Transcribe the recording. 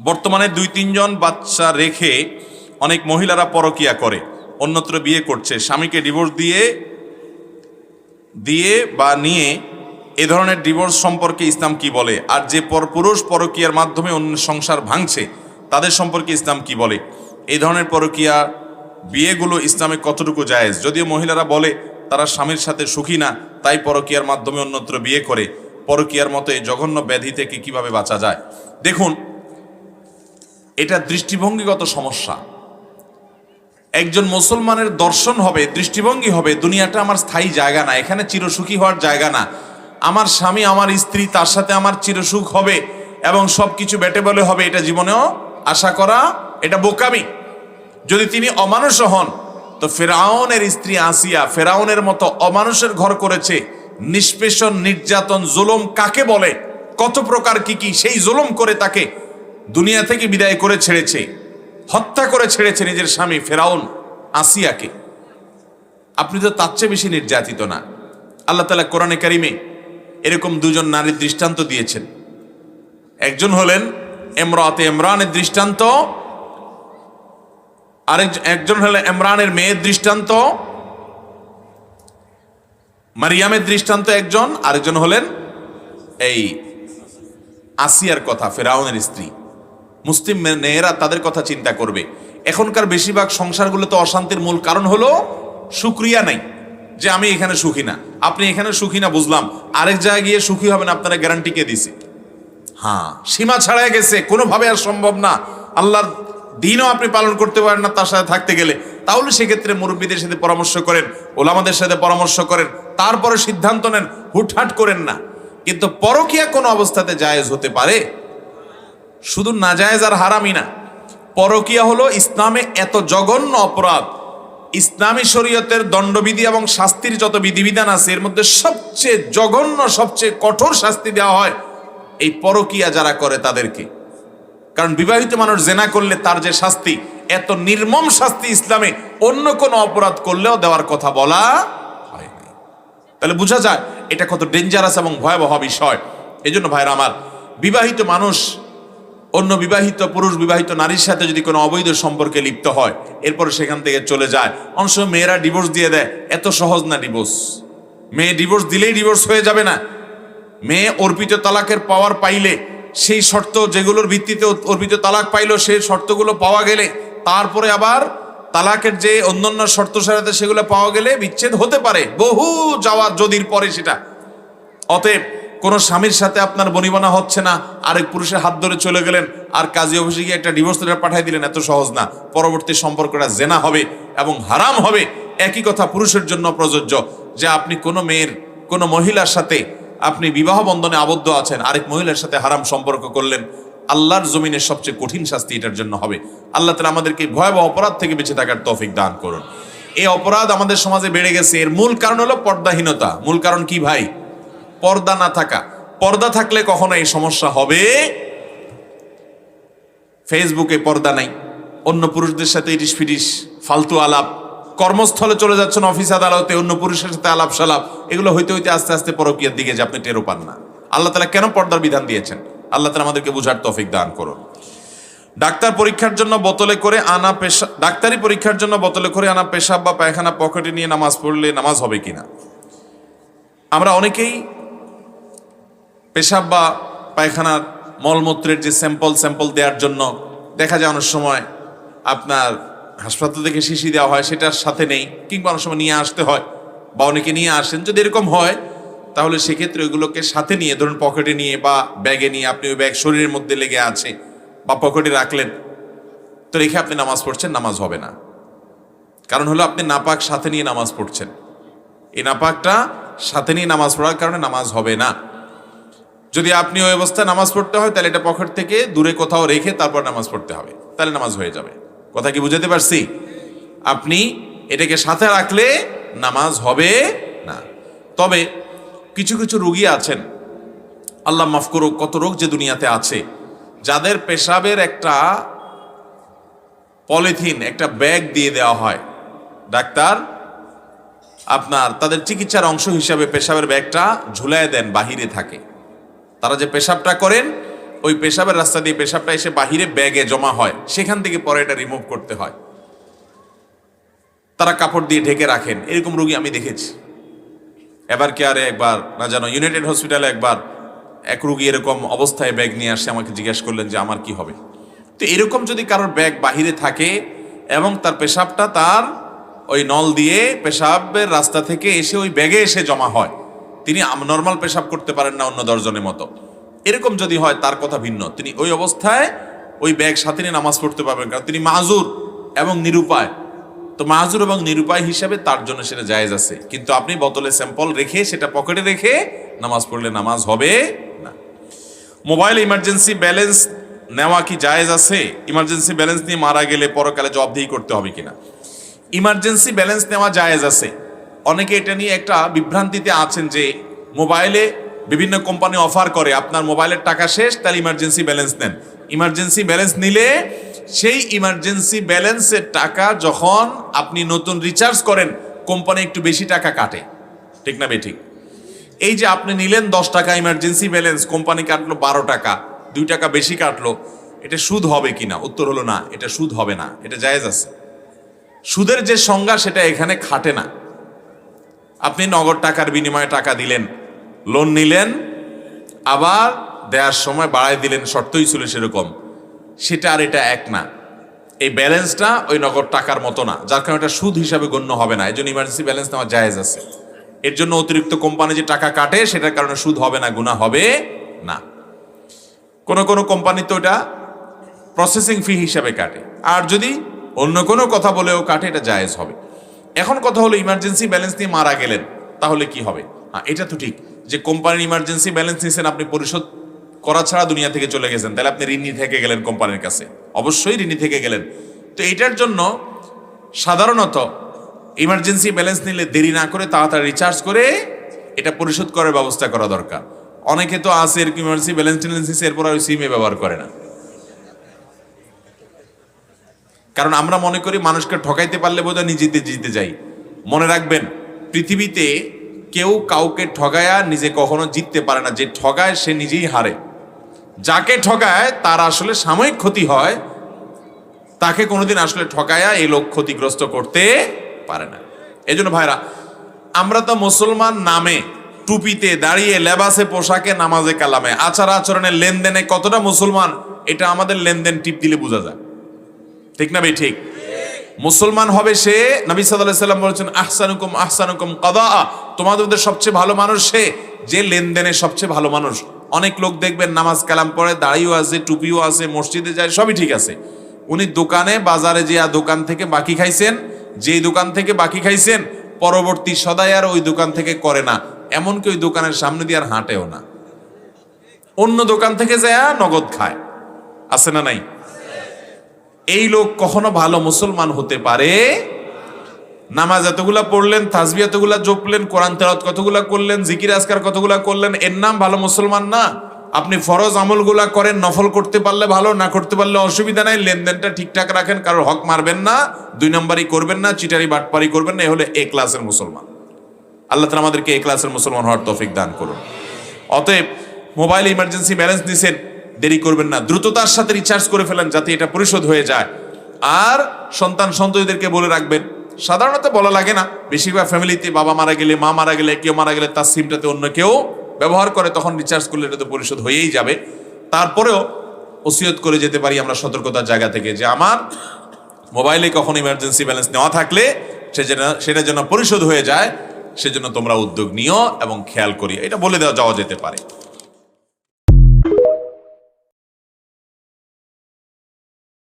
বর্তমানে 2-3 জন বাচ্চা রেখে অনেক মহিলারা পরকিয়া করে, অন্যত্র বিয়ে করছে, স্বামীকে ডিভোর্স দিয়ে বা নিয়ে। এ ধরনের ডিভোর্স সম্পর্কে ইসলাম কি বলে? আর যে পুরুষ পরকিয়ার মাধ্যমে অন্য সংসার ভাঙছে তাদের সম্পর্কে ইসলাম কি বলে? এই ধরনের পরকিয়া বিয়েগুলো ইসলামে কতটুকু জায়েজ? যদিও মহিলারা বলে তারা স্বামীর সাথে সুখী না, তাই পরকিয়ার মাধ্যমে অন্যত্র বিয়ে করে। পরকিয়ার মতো এই জঘন্য ব্যাধি থেকে কিভাবে বাঁচা যায়? দেখুন, এটা দৃষ্টিভঙ্গিগত সমস্যা। একজন মুসলমানের দর্শন হবে, দৃষ্টিভঙ্গি হবে, দুনিয়াটা আমার স্থায়ী জায়গা না, এখানে চিরসুখী হওয়ার জায়গা না। আমার স্বামী, আমার স্ত্রী, তার সাথে আমার চিরসুখ হবে এবং সবকিছু বেটে বলে হবে, এটা জীবনেও আশা করা এটা বোকামি। যদি তিনি অমানুষ হন, তো ফেরাউনের স্ত্রী আসিয়া ফেরাউনের মতো অমানুষের ঘর করেছে। নিষ্পেষণ, নির্যাতন, জুলুম কাকে বলে, কত প্রকার কি কি, সেই জুলুম করে তাকে দুনিয়া থেকে বিদায় করে ছেড়েছে, হত্যা করে ছেড়েছে নিজের স্বামী ফেরাউন আসিয়াকে। আপনি তো তার চেয়ে বেশি নির্যাতিত না। আল্লাহ তাআলা কোরআনে কারিমে এরকম দুজন নারীর দৃষ্টান্ত দিয়েছেন। একজন হলেন ইমরাতে ইমরানের দৃষ্টান্ত, একজন হলেন ইমরানের মেয়ের দৃষ্টান্ত, মারিয়ামের দৃষ্টান্ত একজন, আরেকজন হলেন এই আসিয়ার কথা, ফেরাউনের স্ত্রী। মুসলিম মেয়েরা তাদের কথা চিন্তা করবে। এখনকার বেশিরভাগ সংসারগুলোতে অশান্তির মূল কারণ হলো শুকরিয়া নাই, যে আমি এখানে সুখী না। আপনি এখানে সুখী না বুঝলাম, আরেক জায়গায় গিয়ে সুখী হবেন আপনারা গ্যারান্টি কে দিছে? হ্যাঁ, সীমা ছাড়াই গেছে, কোনোভাবে আর সম্ভব না। আল্লাহর দিনও আপনি পালন করতে পারেন না তার সাথে থাকতে গেলে। তাহলে সেক্ষেত্রে মুরব্বীদের সাথে পরামর্শ করেন, ওলামাদের সাথে পরামর্শ করেন, তারপরে সিদ্ধান্ত নেন, হুটহাট করেন না। কিন্তু পরকীয়া কোনো অবস্থাতে জায়েজ হতে পারে? শুধু নাজায়েজ আর হারামই না, পরকীয়া হলো ইসলামে এত জঘন্য অপরাধ। ইসলামী শরীয়তের দণ্ডবিধি এবং শাস্তির যত বিধিবিধান আছে, এর মধ্যে সবচেয়ে জঘন্য, সবচেয়ে কঠোর শাস্তি দেওয়া হয় এই পরকীয়া যারা করে তাদেরকে। কারণ বিবাহিত মানুষ জেনা করলে তার যে শাস্তি, এত নির্মম শাস্তি ইসলামে অন্য কোনো অপরাধ করলেও দেওয়ার কথা বলা হয় না। তাহলে বোঝা যায় এটা কত ডেঞ্জারাস এবং ভয়াবহ বিষয়। এই জন্য ভাইরা আমার, বিবাহিত মানুষ অন্য বিবাহিত পুরুষ বিবাহিত নারীর সাথে যদি কোনো অবৈধ সম্পর্কে লিপ্ত হয়, এরপর সেখান থেকে চলে যায়, অনেক সময় মেয়েরা ডিভোর্স দিয়ে দেয়। এত সহজ না ডিভোর্স। মেয়ে ডিভোর্স দিলেই ডিভোর্স হয়ে যাবে না। মেয়ে অর্পিত তালাকের পাওয়ার পাইলে, সেই শর্ত যেগুলোর ভিত্তিতে অর্পিত তালাক পাইলো, সেই শর্তগুলো পাওয়া গেলে, তারপরে আবার তালাকের যে অন্যান্য শর্ত সারাতে সেগুলো পাওয়া গেলে বিচ্ছেদ হতে পারে, বহু যাওয়ার যদির পরে সেটা। অতএব কোনো স্বামীর সাথে আপনার বনিবনা হচ্ছে না, আরেক পুরুষের হাত ধরে চলে গেলেন আর কাজী অফিসে গিয়ে একটা ডিভোর্স লেটার পাঠিয়ে দিলেন, এত সহজ না। পরবর্তী সম্পর্কটা জেনা হবে এবং হারাম হবে। একই কথা পুরুষের জন্য প্রযোজ্য, যে আপনি কোনো মেয়ের, কোনো মহিলার সাথে আপনি বিবাহ বন্ধনে আবদ্ধ আছেন, আরেক মহিলার সাথে হারাম সম্পর্ক করলেন, আল্লাহর জমিনের সবচেয়ে কঠিন শাস্তি এটার জন্য হবে। আল্লাহ তাআলা আমাদেরকে ভয়াবহ অপরাধ থেকে বেঁচে থাকার তৌফিক দান করুন। এই অপরাধ আমাদের সমাজে বেড়ে গেছে, এর মূল কারণ হলো পর্দাহীনতা। মূল কারণ কি ভাই? পর্দা না থাকা। পর্দা থাকলে কখনো এই সমস্যা হবে? ফেসবুকে পর্দা নাই, অন্য পুরুষদের সাথে ইটিস ফিটিস ফালতু আলাপ, কর্মস্থলে চলে যাচ্ছেন অফিস আদালতে অন্য পুরুষের সাথে আলাপ সালাপ, এগুলো হইতে হইতে আস্তে আস্তে পরকীয়ার দিকে যে আপনি টেরও পান না। আল্লাহ তাআলা কেন পর্দার বিধান দিয়েছেন? আল্লাহ তাআলা আমাদেরকে বুঝার তৌফিক দান করুন। ডাক্তারি পরীক্ষার জন্য বোতলে করে আনা পেশাব বা পায়খানা পকেটে নিয়ে নামাজ পড়লে নামাজ হবে কিনা? আমরা অনেকেই পেশাব বা পায়খানার মলমূত্রের যে স্যাম্পল দেওয়ার জন্য দেখা যায় অনেক সময় আপনার হাসপাতাল থেকে শিশি দেওয়া হয়, সেটার সাথে নেই, কিংবা অনেক সময় নিয়ে আসতে হয়, বা অনেকে নিয়ে আসেন। যদি এরকম হয় তাহলে সেক্ষেত্রে ওইগুলোকে সাথে নিয়ে, ধরুন পকেটে নিয়ে বা ব্যাগে নিয়ে, আপনি ওই ব্যাগ শরীরের মধ্যে লেগে আছে বা পকেটে রাখলেন, তো রেখে আপনি নামাজ পড়ছেন, নামাজ হবে না। কারণ হলো আপনি নাপাক সাথে নিয়ে নামাজ পড়ছেন। এই নাপাকটা সাথে নিয়ে নামাজ পড়ার কারণে নামাজ হবে না। যদি আপনি ওই অবস্থায় নামাজ পড়তে হয়, তাহলে এটা পকেট থেকে দূরে কোথাও রেখে তারপর নামাজ পড়তে হবে, তাহলে নামাজ হয়ে যাবে। কথা কি বুঝাতে পারছি? আপনি এটাকে সাথে রাখলে নামাজ হবে না। তবে কিছু কিছু রোগী আছেন, আল্লাহ মাফ করুক, কত রোগ যে দুনিয়াতে আছে, যাদের পেশাবের একটা পলিথিন, একটা ব্যাগ দিয়ে দেওয়া হয়। ডাক্তার আপনার তাদের চিকিৎসার অংশ হিসাবে পেশাবের ব্যাগটা ঝুলায় দেন, বাহিরে থাকে। তারা যে পেশাবটা করেন ওই পেশাবের রাস্তা দিয়ে পেশাবটা এসে বাহিরে ব্যাগে জমা হয়, সেখান থেকে পরে এটা রিমুভ করতে হয়, তারা কাপড় দিয়ে ঢেকে রাখেন। এরকম রোগী আমি দেখেছি। এবার কেয়ারে একবার, না জানো ইউনাইটেড হসপিটালে একবার এক রোগী এরকম অবস্থায় ব্যাগ নিয়ে আসছে, আমাকে জিজ্ঞেস করলেন যে আমার কি হবে। তো এরকম যদি কারোর ব্যাগ বাহিরে থাকে এবং তার পেশাবটা তার ওই নল দিয়ে পেশাবের রাস্তা থেকে এসে ওই ব্যাগে এসে জমা হয়, তিনি নর্মাল পেশাব করতে পারেন না অন্য 10 জনের মতো, এরকম যদি হয় তার কথা ভিন্ন। তিনি ওই অবস্থায় ওই ব্যাগ সাথে নিয়ে নামাজ পড়তে পারবেন, কারণ তিনি মাযুর এবং নিরুপায়। তো মাযুর এবং নিরুপায় হিসাবে তার জন্য সেটা জায়েজ আছে, কিন্তু আপনি বোতলে স্যাম্পল রেখে সেটা পকেটে রেখে নামাজ পড়লে নামাজ হবে না। মোবাইল ইমার্জেন্সি ব্যালেন্স নেওয়া কি জায়েজ আছে? ইমার্জেন্সি ব্যালেন্স নিয়ে মারা গেলে পরকালে জবাবদিহি করতে হবে কিনা? ইমার্জেন্সি ব্যালেন্স নেওয়া জায়েজ আছে। অনেকে এটা নিয়ে একটা বিভ্রান্তিতে আছেন যে মোবাইলে বিভিন্ন কোম্পানি অফার করে, আপনার মোবাইলের টাকা শেষ তাহলে ইমার্জেন্সি ব্যালেন্স নেন। ইমার্জেন্সি ব্যালেন্স নিলে সেই ইমার্জেন্সি ব্যালেন্সের টাকা যখন আপনি নতুন রিচার্জ করেন, কোম্পানি একটু বেশি টাকা কাটে, ঠিক না বেঠিক? এই যে আপনি নিলেন 10 টাকা ইমার্জেন্সি ব্যালেন্স, কোম্পানি কাটলো 12 টাকা, 2 টাকা বেশি কাটলো, এটা সুদ হবে কিনা? উত্তর হলো না, এটা সুদ হবে না, এটা জায়েজ আছে। সুদের যে সংজ্ঞা সেটা এখানে খাটে না। আপনি নগদ টাকার বিনিময়ে টাকা দিলেন, লোন নিলেন, আবার দেওয়ার সময় বাড়ায় দিলেন, শর্তই ছিল সেরকম, সেটা আর এটা এক না। এই ব্যালেন্সটা ওই নগদ টাকার মতো না, যার কারণে এটা সুদ হিসাবে গণ্য হবে না। এই জন্য ইমার্জেন্সি ব্যালেন্স নেওয়া জায়েজ আছে। এর জন্য অতিরিক্ত কোম্পানি যে টাকা কাটে সেটার কারণে সুদ হবে না, গুনাহ হবে না। কোন কোন কোম্পানি তো এটা প্রসেসিং ফি হিসাবে কাটে, আর যদি অন্য কোনো কথা বলেও কাটে এটা জায়েজ হবে। এখন কথা হলো ইমার্জেন্সি ব্যালেন্স নিয়ে মারা গেলেন, তাহলে কি হবে? হ্যাঁ, এটা তো ঠিক যে কোম্পানির ইমার্জেন্সি ব্যালেন্স নিয়েছেন, আপনি পরিশোধ করা ছাড়া দুনিয়া থেকে চলে গেছেন, তাহলে আপনি ঋণী থেকে গেলেন কোম্পানির কাছে, অবশ্যই ঋণী থেকে গেলেন। তো এটার জন্য সাধারণত ইমার্জেন্সি ব্যালেন্স নিলে দেরি না করে তাড়াতাড়ি রিচার্জ করে এটা পরিশোধ করার ব্যবস্থা করা দরকার। অনেকে তো আছে এরকম ইমার্জেন্সি ব্যালেন্স নিয়েছে, এরপর আর সিমে ব্যবহার করে না। কারণ আমরা মনে করি মানুষকে ঠকাইতে পারলে বোধহয় নিজেতে জিতে যাই। মনে রাখবেন, পৃথিবীতে কেউ কাউকে ঠগায়া নিজে কখনো জিততে পারে না। যে ঠগায় সে নিজেই হারে। যাকে ঠগায় তার আসলে সাময়িক ক্ষতি হয়, তাকে কোনোদিন আসলে ঠকায়া এই লোক ক্ষতিগ্রস্ত করতে পারে না। এই জন্য ভাইরা, আমরা তো মুসলমান নামে, টুপিতে, দাঁড়িয়ে, লেবাসে, পোশাকে, নামাজে, কালামে, আচার আচরণে, লেনদেনে কতটা মুসলমান, এটা আমাদের লেনদেন টিপ দিলে বোঝা যায়, ঠিক না ভাই? ঠিক। মুসলমান হবে সে, নবী সাল্লাল্লাহু আলাইহি সাল্লাম বলেছেন, আহসানুকুম আহসানুকুম কাদা, তোমাদের মধ্যে সবচেয়ে ভালো মানুষ সে যে লেনদেনে সবচেয়ে ভালো মানুষ। অনেক লোক দেখবেন নামাজ কালাম পড়ে, দাড়িও আছে, টুপিও আছে, মসজিদে যায়, সবই ঠিক আছে। উনি দোকানে, বাজারে যে দোকান থেকে বাকি খাইছেন, যেই দোকান থেকে বাকি খাইছেন, পরবর্তী সদাই আর ওই দোকান থেকে করে না, এমনকি ওই দোকানের সামনে দিয়ে আর হাঁটেও না, অন্য দোকান থেকে যায় নগদ খায়। আছে না নাই? এই লোক কখনো ভালো মুসলমান হতে পারে? নামাজ এতগুলা পড়লেন, তাসবিহ এতগুলা জপলেন, কোরআন তেলাওয়াত কতগুলা করলেন, জিকির আজকার কতগুলা করলেন, এর নাম ভালো মুসলমান না? আপনি ফরজ আমলগুলা করেন, নফল করতে পারলে ভালো, না করতে পারলে অসুবিধা নাই, লেনদেনটা ঠিকঠাক রাখেন, কারোর হক মারবেন না, 2 নম্বরই করবেন না, চিটারি বাটপারি করবেন না, এ হলে এ ক্লাসের মুসলমান। আল্লাহ তাআলা আমাদেরকে এ ক্লাসের মুসলমান হওয়ার তৌফিক দান করুন। অতএব মোবাইল ইমার্জেন্সি ব্যালেন্স দিয়েছেন, দেরি করবেন না, দ্রুততার সাথে রিচার্জ করে ফেলেন যাতে এটা পরিশোধ হয়ে যায়। আর সন্তান সন্ততিদেরকে বলে রাখবেন, সাধারণত বলা লাগে না, বেশিরভাগ ফ্যামিলিতে বাবা মারা গেলে, মা মারা গেলে, কেউ মারা গেলে তার সিমটাতে অন্য কেউ ব্যবহার করে, তখন রিচার্জ করলে এটা তো পরিশোধ হয়েই যাবে। তারপরেও ওসিয়ত করে যেতে পারি আমরা সতর্কতার জায়গা থেকে, যে আমার মোবাইলে কখনো ইমার্জেন্সি ব্যালেন্স নেওয়া থাকলে সেটা যেন পরিশোধ হয়ে যায়, সেজন্য তোমরা উদ্যোগ নিও এবং খেয়াল করি, এটা বলে দেওয়া যাওয়া যেতে পারে।